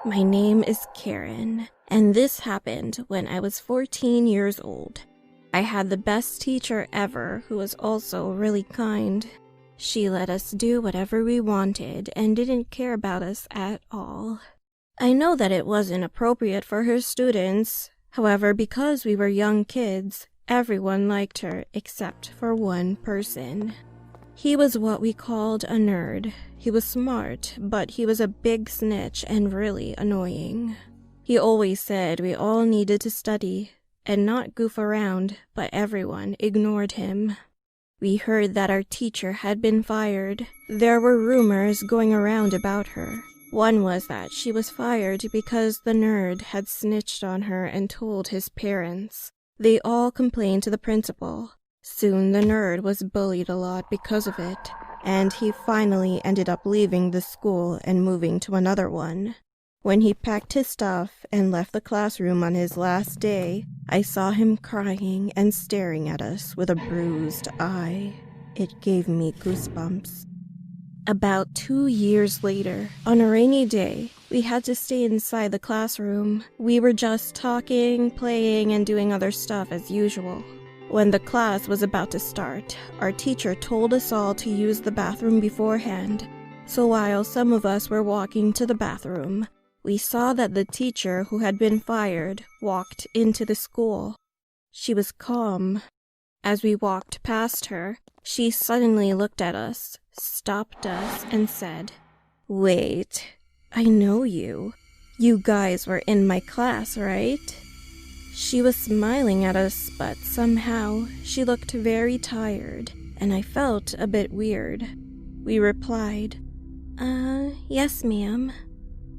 My name is Karen, and this happened when I was 14 years old. I had the best teacher ever who was also really kind. She let us do whatever we wanted and didn't care about us at all. I know that it wasn't appropriate for her students. However, because we were young kids, everyone liked her except for one person. He was what we called a nerd. He was smart, but he was a big snitch and really annoying. He always said we all needed to study and not goof around, but everyone ignored him. We heard that our teacher had been fired. There were rumors going around about her. One was that she was fired because the nerd had snitched on her and told his parents. They all complained to the principal. Soon the nerd was bullied a lot because of it, and he finally ended up leaving the school and moving to another one. When he packed his stuff and left the classroom on his last day, I saw him crying and staring at us with a bruised eye. It gave me goosebumps. About 2 years later, on a rainy day, we had to stay inside the classroom. We were just talking, playing, and doing other stuff as usual. When the class was about to start, our teacher told us all to use the bathroom beforehand. So while some of us were walking to the bathroom, we saw that the teacher who had been fired walked into the school. She was calm. As we walked past her, she suddenly looked at us, stopped us, and said, "Wait, I know you. You guys were in my class, right?" She was smiling at us, but somehow she looked very tired, and I felt a bit weird. We replied, "Yes, ma'am."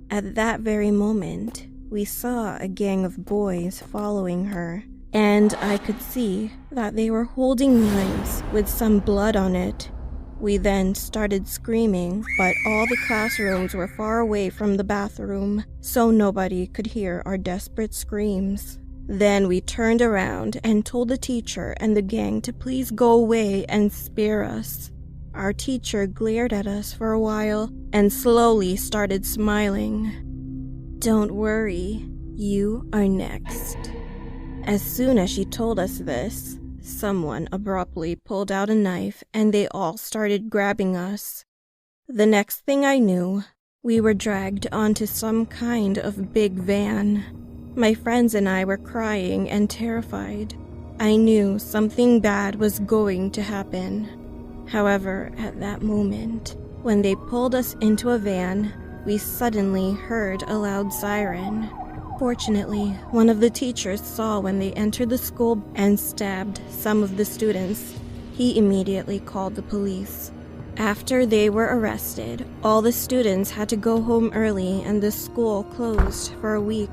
At that very moment, we saw a gang of boys following her, and I could see that they were holding knives with some blood on it. We then started screaming, but all the classrooms were far away from the bathroom, so nobody could hear our desperate screams. Then we turned around and told the teacher and the gang to please go away and spare us. Our teacher glared at us for a while and slowly started smiling. "Don't worry, you are next." As soon as she told us this, someone abruptly pulled out a knife and they all started grabbing us. The next thing I knew, we were dragged onto some kind of big van. My friends and I were crying and terrified. I knew something bad was going to happen. However, at that moment, when they pulled us into a van, we suddenly heard a loud siren. Fortunately, one of the teachers saw when they entered the school and stabbed some of the students. He immediately called the police. After they were arrested, all the students had to go home early and the school closed for a week.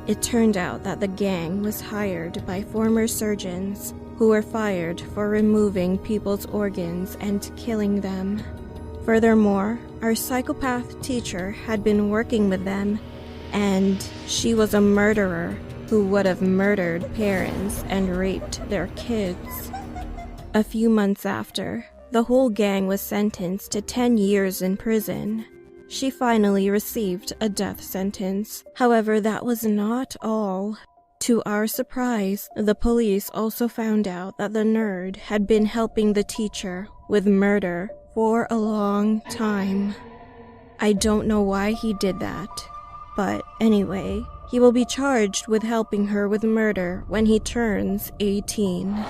It turned out that the gang was hired by former surgeons who were fired for removing people's organs and killing them. Furthermore, our psychopath teacher had been working with them, and she was a murderer who would have murdered parents and raped their kids. A few months after, the whole gang was sentenced to 10 years in prison. She finally received a death sentence. However, that was not all. To our surprise, the police also found out that the nerd had been helping the teacher with murder for a long time. I don't know why he did that, but anyway, he will be charged with helping her with murder when he turns 18.